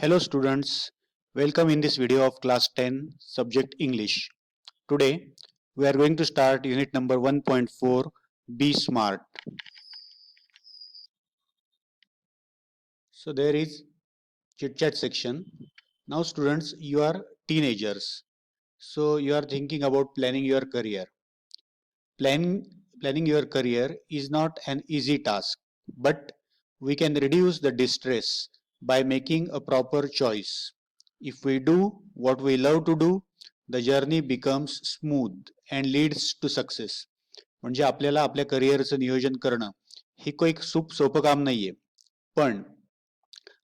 Hello students, welcome in this video of class 10 subject English. Today we are going to start unit number 1.4 Be Smart. So there is chit chat section. Now students, you are teenagers. So you are thinking about planning your career. Planning your career is not an easy task, but we can reduce the distress by making a proper choice. If we do what we love to do, the journey becomes smooth and leads to success. म्हणजे आपल्याला आपल्या करिअरचं नियोजन करणं हे काही सोपं काम नाहीये, पण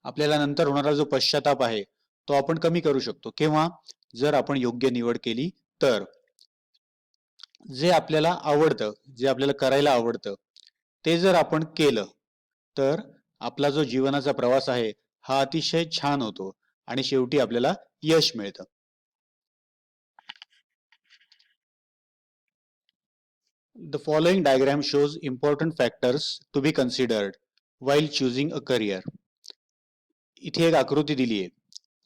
आपल्याला नंतर होणारा जो पश्चाताप आहे तो आपण कमी करू शकतो केव्हा, जर आपण योग्य निवड केली तर. जे आपल्याला आवडतं, जे आपल्याला करायला आवडतं ते जर आपण केलं तर आपला जो जीवनाचा प्रवास आहे हा अतिशय छान होतो आणि शेवटी आपल्याला यश मिळतं. The following diagram shows important factors to be considered while choosing a career. इथे एक आकृती दिली आहे.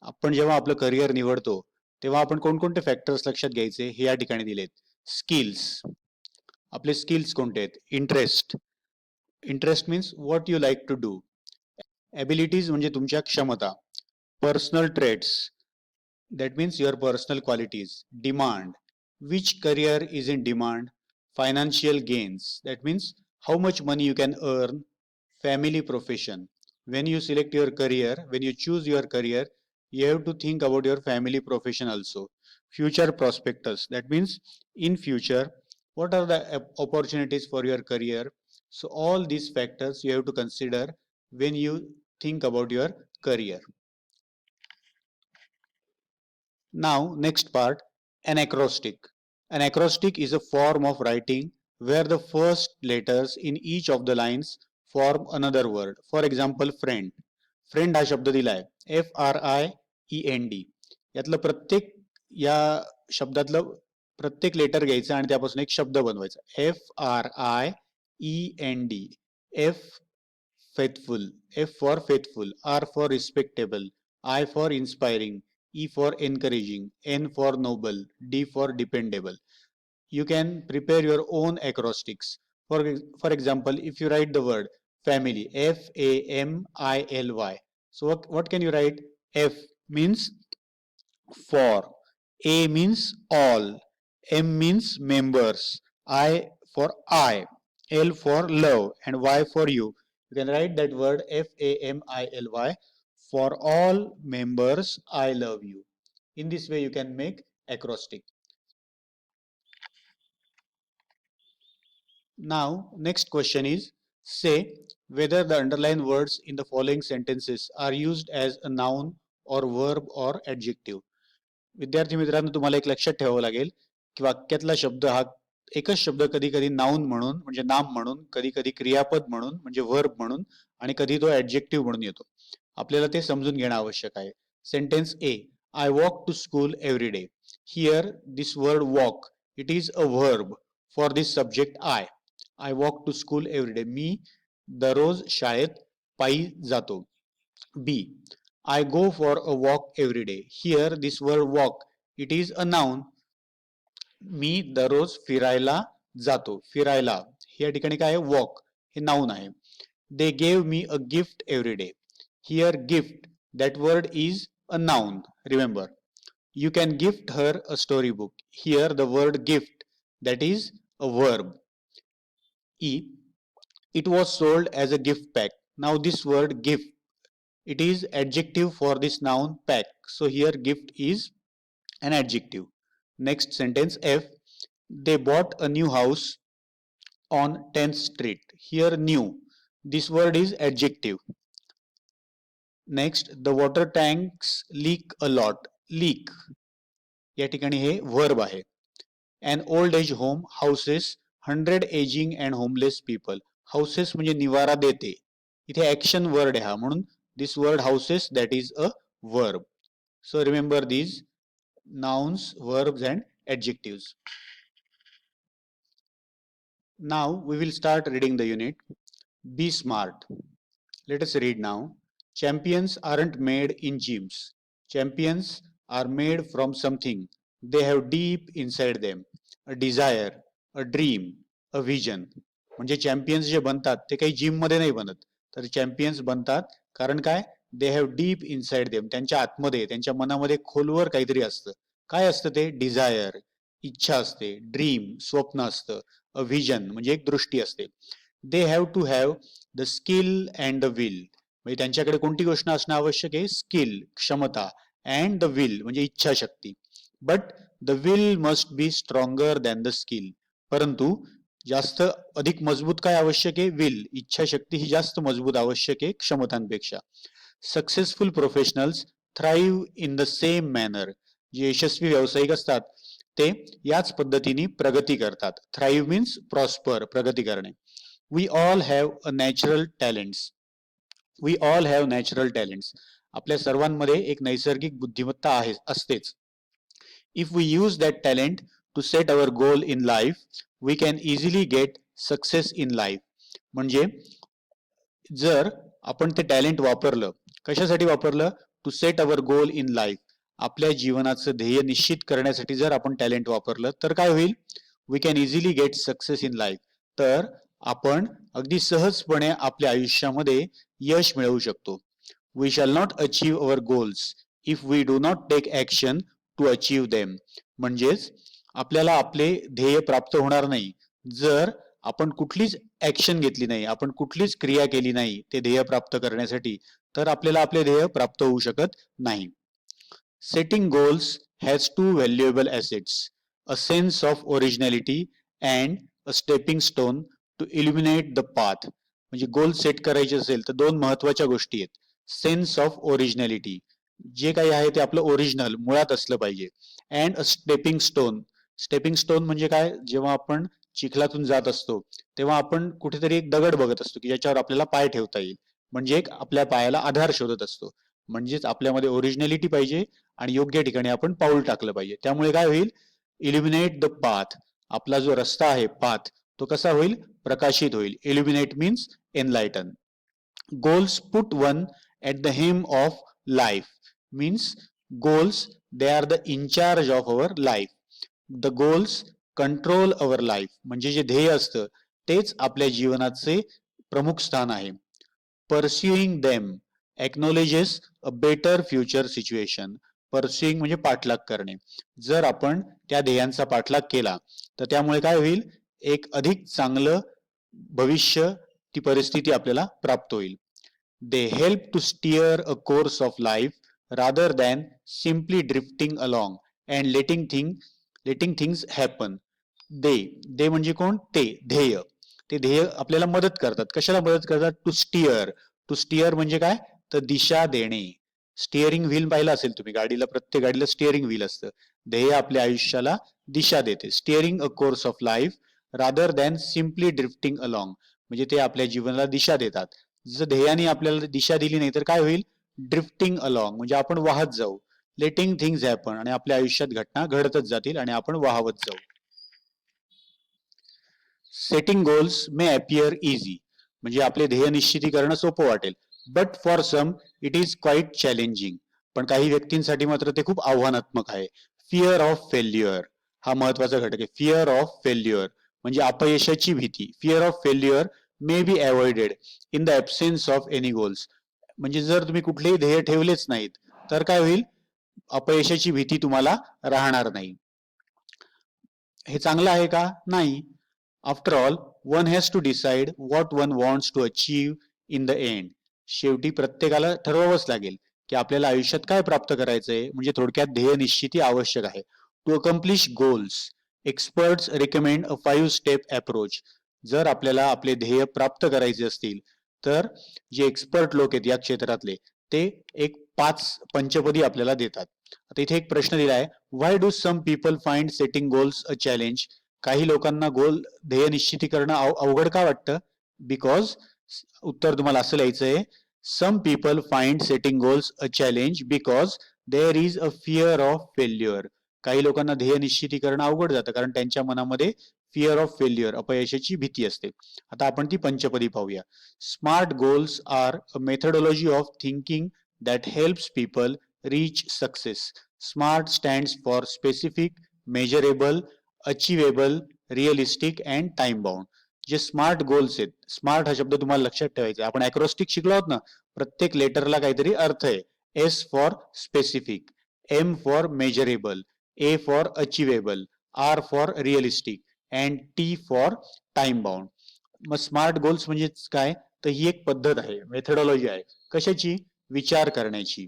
आपण जेव्हा आपलं करिअर निवडतो तेव्हा आपण कोणकोणते फॅक्टर्स लक्षात घ्यायचे हे या ठिकाणी दिलेत. स्किल्स, आपले स्किल्स कोणते आहेत? Interest means what you like to do. Abilities म्हणजे तुमच्या क्षमता. Personal traits, that means your personal qualities. Demand, which career is in demand. Financial gains, that means how much money you can earn. Family profession, when you select your career, when you choose your career, you have to think about your family profession also. Future prospectus, that means in future what are the opportunities for your career. So all these factors you have to consider when you think about your career. Now, next part, an acrostic. An acrostic is a form of writing where the first letters in each of the lines form another word. For example, friend. Friend हा शब्द दिलाय FRIEND. यातलं प्रत्येक या शब्दातलं प्रत्येक letter घ्यायचं आणि त्यापासून एक शब्द बनवायचा. FRIEND. F faithful, F for faithful, R for respectable, I for inspiring, E for encouraging, N for noble, D for dependable. You can prepare your own acrostics. For example, if you write the word family, FAMILY. So what can you write? F means for, A means all, M means members, I for I, L for love, and Y for you. You can write that word FAMILY. For all members, I love you. In this way, you can make acrostic. Now, next question is, say whether the underlined words in the following sentences are used as a noun or verb or adjective. विद्यार्थी मित्रांनो, तुम्हाला एक लक्षात ठेवावं लागेल की वाक्यातला शब्द हा एकच शब्द कधी कधी नाउन म्हणून म्हणजे नाम म्हणून, कधी कधी क्रियापद म्हणून म्हणजे वर्ब म्हणून आणि कधी तो ऍडजेक्टिव्ह म्हणून येतो. आपल्याला ते समजून घेणं आवश्यक आहे. Sentence A, I walk to school every day. Here this word walk, it is a verb for this subject I. I walk to school every day, मी दररोज शाळेत पायी जातो. बी, I go for a walk every day. Here this word walk, it is a noun. मी दररोज फिरायला जातो. फिरायला या ठिकाणी काय आहे? वॉक हे नाउन आहे. They gave me a gift every day. Here gift, that word is a noun. Remember, you can gift her a storybook. Here the word gift, that is a verb. E, it was sold as a gift pack. Now this word gift, it is adjective for this noun pack. So here gift is an adjective. Next sentence F, they bought a new house on 10th street. Here new, this word is adjective. Next, the water tanks leak a lot. Leak या ठिकाणी हे verb आहे. An old age home houses 100 aging and homeless people. Houses म्हणजे निवारा देते. इथे action word आहे हा, म्हणून this word houses, that is a verb. So remember these nouns, verbs and adjectives. Now we will start reading the unit. Be smart. Let us read now. Champions aren't made in gyms. Champions are made from something they have deep inside them. A desire, a dream, a vision. म्हणजे champions जे बनतात ते काही gym मध्ये नाही बनत, तर champions बनतात कारण काय, they have deep inside them, त्यांच्या आतमध्ये त्यांच्या मनामध्ये खोलवर काहीतरी असतं. काय असतं ते? डिझायर, इच्छा असते, ड्रीम स्वप्न असतं, अ व्हिजन म्हणजे एक दृष्टी असते. They have to have the skill and the will, म्हणजे त्यांच्याकडे कोणती गोष्ट असणं आवश्यक आहे? स्किल, क्षमता, अँड द विल म्हणजे इच्छाशक्ती. But the will must be stronger than the skill, परंतु जास्त अधिक मजबूत काय आवश्यक आहे? विल, इच्छाशक्ती ही जास्त मजबूत आवश्यक आहे क्षमतांपेक्षा. Successful professionals thrive in the same manner, जे यशस्वी व्यावसायिक असतात ते याच पद्धतीने प्रगती करतात. थ्राईव्ह मीन्स प्रॉस्पर, प्रगती करणे. We all have a natural talents. We all have natural talents, आपल्या सर्वांमध्ये एक नैसर्गिक बुद्धिमत्ता आहे, असतेच. If we use that talent to set our goal in life, we can easily get success in life. म्हणजे जर आपण ते टॅलेंट वापरलं, कशासाठी वापरलं? To set our goal in life, आपल्या जीवनाचं ध्येय निश्चित करण्यासाठी जर आपण टॅलेंट वापरलं तर काय होईल? We can easily get success in life, तर आपण अगदी सहजपणे आपल्या आयुष्यामध्ये यश मिळवू शकतो. We shall not achieve our goals if we do not take action to achieve them. म्हणजेच आपल्याला आपले ध्येय प्राप्त होणार नाही जर आपण कुठलीच ऍक्शन घेतली नाही, आपण कुठलीच क्रिया केली नाही ते ध्येय प्राप्त करण्यासाठी, तर आपल्याला आपले ध्येय प्राप्त होऊ शकत नाही. Setting goals has to valuable assets, a sense of originality and a stepping stone to illuminate the path. म्हणजे गोल सेट करायचे असेल तर दोन महत्वाच्या गोष्टी आहेत. सेन्स ऑफ ओरिजिनॅलिटी, जे काही आहे ते आपलं ओरिजिनल मुळात असलं पाहिजे. And a stepping stone, stepping stone म्हणजे काय? जेव्हा आपण चिखलातून जात असतो तेव्हा आपण कुठेतरी एक दगड बघत असतो की ज्याच्यावर आपल्याला पाय ठेवता येईल, म्हणजे एक आपल्या पायाला आधार शोधत असतो. म्हणजेच आपल्यामध्ये ओरिजिनॅलिटी पाहिजे आणि योग्य ठिकाणी आपण पाऊल टाकलं पाहिजे. त्यामुळे काय होईल? इल्युमिनेट द पाथ, आपला जो रस्ता आहे पाथ, तो कसा होईल? प्रकाशित होईल. Illuminate means enlighten. Goals put one at the hem of life, means goals, they are the in charge of our life. The goals control our life, म्हणजे जे ध्येय असतं तेच आपल्या जीवनाचे प्रमुख स्थान आहे. Pursuing them acknowledges a better future situation. Pursuing म्हणजे पाठलाग करणे. जर आपण त्या ध्येयांचा पाठलाग केला तर त्यामुळे काय होईल? एक अधिक चांगलं भविष्य, ती परिस्थिती आपल्याला प्राप्त होईल. They help to steer a course of life rather than simply drifting along and letting things happen. they म्हणजे कोण? ते ध्येय. ते ध्येय आपल्याला मदत करतात. कशाला मदत करतात? To stir. टू स्टिअर म्हणजे काय? तर दिशा देणे. स्टिअरिंग व्हील पाहिलं असेल तुम्ही गाडीला, प्रत्येक गाडीला स्टिअरिंग व्हील असतं. ध्येय आपल्या आयुष्याला दिशा देते. Steering a course of life rather than simply drifting along, म्हणजे ते आपल्या जीवनाला दिशा देतात. जर ध्येयाने आपल्याला दिशा दिली नाही तर काय होईल? ड्रिफ्टिंग अलॉंग म्हणजे आपण वाहत जाऊ. लेटिंग थिंग्स हॅपन, आणि आपल्या आयुष्यात घटना घडतच जातील आणि आपण वाहवत जाऊ. Setting goals may appear easy, म्हणजे आपले ध्येय निश्चिती करणं सोपं वाटेल. But for some it is quite challenging, पण काही व्यक्तींसाठी मात्र ते खूप आव्हानात्मक आहे. फिअर ऑफ फेल्युअर हा महत्वाचा घटक आहे. फिअर ऑफ फेल्युअर म्हणजे अपयशाची भीती. Fear of failure may be avoided in the absence of any goals, म्हणजे जर तुम्ही कुठलेही ध्येय ठेवलेच नाहीत तर काय होईल? अपयशाची भीती तुम्हाला राहणार नाही. हे चांगलं आहे का? नाही. After all one has to decide what one wants to achieve in the end. शेवटी प्रत्येकाला ठरवावंच लागेल की आपल्याला आयुष्यात काय प्राप्त करायचंय. म्हणजे थोडक्यात ध्येय निश्चिती आवश्यक आहे. To accomplish goals experts recommend a 5 step approach. जर आपल्याला आपले ध्येय प्राप्त करायचे असतील तर जे एक्सपर्ट लोक आहेत या क्षेत्रातले ते एक 5 पंचपदी आपल्याला देतात. आता इथे एक प्रश्न दिला आहे, why do some people find setting goals a challenge. काही लोकांना गोल ध्येय निश्चिती करणं अवघड का वाटतं? बिकॉज, उत्तर तुम्हाला असं लिहायचंय, some people find setting goals a challenge because there is a fear of failure. काही लोकांना ध्येय निश्चिती करणं अवघड जातं कारण त्यांच्या मनामध्ये फिअर ऑफ फेल्युअर, अपयशाची भीती असते. आता आपण ती पंचपदी पाहूया. Smart goals are a methodology of thinking that helps people reach success. SMART stands for specific, measurable, achievable, realistic and time bound. जे स्मार्ट गोल्स आहेत, स्मार्ट हा शब्द तुम्हाला लक्षात ठेवायचा. आपण अॅक्रोस्टिक शिकलो आहोत ना, प्रत्येक लेटरला काहीतरी अर्थ आहे. S for specific, M for measurable, A for achievable, R for realistic and T for time bound. मग स्मार्ट गोल्स म्हणजे काय, तर ही एक पद्धत आहे, मेथडॉलॉजी आहे. कशाची? विचार करण्याची.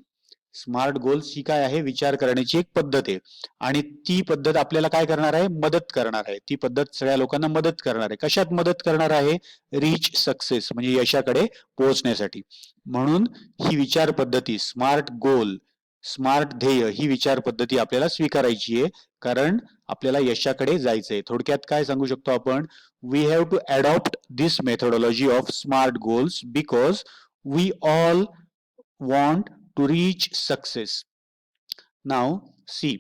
स्मार्ट गोल्स ही काय आहे? विचार करण्याची एक पद्धत आहे. आणि ती पद्धत आपल्याला काय करणार आहे? मदत करणार आहे. ती पद्धत सगळ्या लोकांना मदत करणार आहे. कशात मदत करणार आहे? रीच सक्सेस, म्हणजे यशाकडे पोहोचण्यासाठी. म्हणून ही विचार पद्धती, स्मार्ट गोल, स्मार्ट ध्येय, ही विचार पद्धती आपल्याला स्वीकारायची आहे, कारण आपल्याला यशाकडे जायचंय. थोडक्यात काय सांगू शकतो आपण? We have to adopt this methodology of smart goals because we all want to reach success. Now see,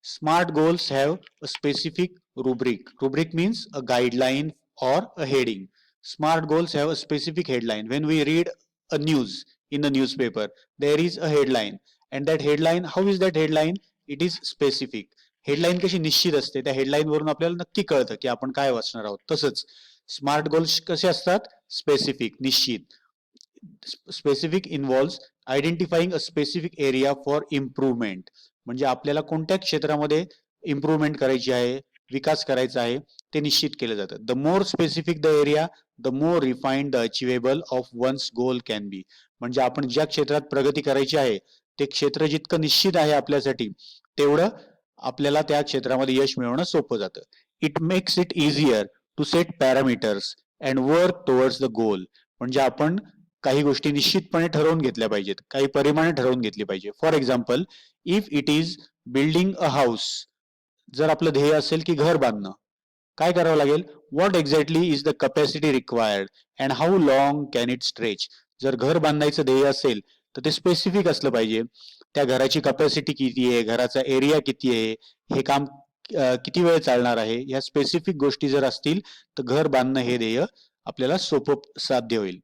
smart goals have a specific rubric. Rubric means a guideline or a heading. Smart goals have a specific headline. When we read a news in the newspaper, there is a headline, and that headline, how is that headline? It is specific. Headline कशी निश्चित असते, त्या headline वरून आपल्याला नक्की कळतं की आपण काय वाचणार आहोत. तसंच स्मार्ट गोल्स कसे असतात? स्पेसिफिक, निश्चित. Specific involves identifying a specific area for improvement. म्हणजे आपल्याला कोणत्या क्षेत्रामध्ये इम्प्रूव्हमेंट करायची आहे, विकास करायचा आहे, ते निश्चित केलं जातं. The more specific the area, the more refined the achievable of one's goal can be. म्हणजे आपण ज्या क्षेत्रात प्रगती करायची आहे, ते क्षेत्र जितकं निश्चित आहे आपल्यासाठी, तेवढं आपल्याला त्या क्षेत्रामध्ये यश मिळवणं सोपं जातं. It makes it easier to set parameters and work towards the goal. म्हणजे आपण काही गोष्टी निश्चितपणे ठरवून घेतल्या पाहिजेत, काही परिमाणे ठरवून घेतली पाहिजे. For example, if it is building a house, जर आपलं ध्येय असेल की घर बांधणं, काय करावं लागेल? What exactly is the capacity required and how long can it stretch. जर घर बांधायचं ध्येय असेल तर ते स्पेसिफिक असलं पाहिजे. त्या घराची कॅपॅसिटी किती आहे, घराचा एरिया किती आहे, हे काम किती वेळ चालणार आहे, ह्या स्पेसिफिक गोष्टी जर असतील तर घर बांधणं हे ध्येय आपल्याला सोपं साध्य होईल.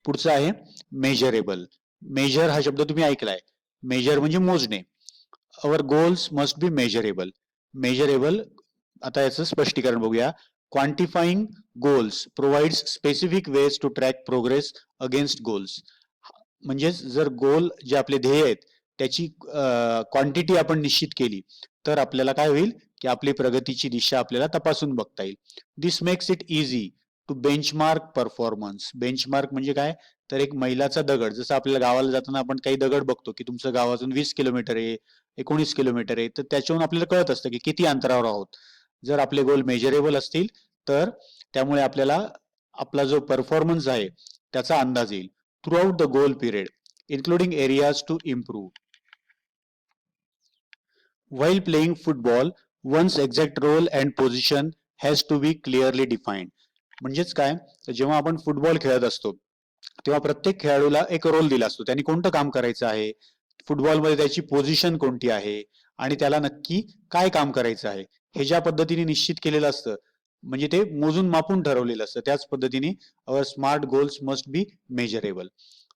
पुढचं आहे मेजरेबल. मेजर हा शब्द तुम्ही ऐकलाय. मेजर म्हणजे मोजणे. Our goals must be measurable. Measurable, आता याचं स्पष्टीकरण बघूया. Quantifying goals provides specific ways to track progress against goals. म्हणजेच जर गोल जे आपले ध्येय आहेत त्याची क्वांटिटी आपण निश्चित केली तर आपल्याला काय होईल की आपली प्रगतीची दिशा आपल्याला तपासून बघता येईल. This makes it easy to benchmark performance. Benchmark म्हणजे काय, तर एक मैलाचा दगड. जसं आपल्याला गावाला जाताना आपण काही दगड बघतो की तुमचं गावातून 20 किलोमीटर आहे, 19 किलोमीटर आहे, तर त्याच्यावरून आपल्याला कळत असतं की किती अंतरावर आहोत. जर आपले गोल मेजरेबल असतील तर त्यामुळे आपल्याला आपला जो परफॉर्मन्स आहे त्याचा अंदाज येईल. Throughout the goal period including areas to improve. While playing football, one's exact role and position has to be clearly defined. म्हणजेच काय, जेव्हा आपण फुटबॉल खेळत असतो तेव्हा प्रत्येक खेळाडूला एक रोल दिला असतो. त्यांनी कोणतं काम करायचं आहे, फुटबॉलमध्ये त्याची पोझिशन कोणती आहे आणि त्याला नक्की काय काम करायचं आहे, हे ज्या पद्धतीने निश्चित केलेलं असतं, म्हणजे ते मोजून मापून ठरवलेलं असतं. त्याच पद्धतीने our smart goals must be measurable.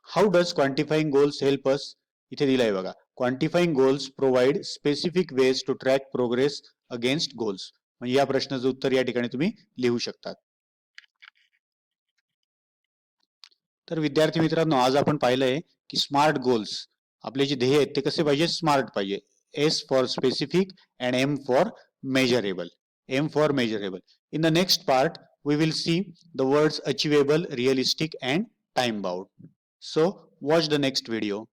How does quantifying goals help us? इथे दिलाय बघा. Quantifying goals provide specific ways to track progress against goals. म्हणजे या प्रश्नाचं उत्तर या ठिकाणी तुम्ही लिहू शकता. तर विद्यार्थी मित्रांनो, आज आपण पाहिलंय की स्मार्ट गोल्स, आपले जे ध्येय आहेत ते कसे पाहिजे? स्मार्ट पाहिजे. S for specific and M for measurable. M for measurable. In the next part we will see the words achievable, realistic and time bound. So watch the next video.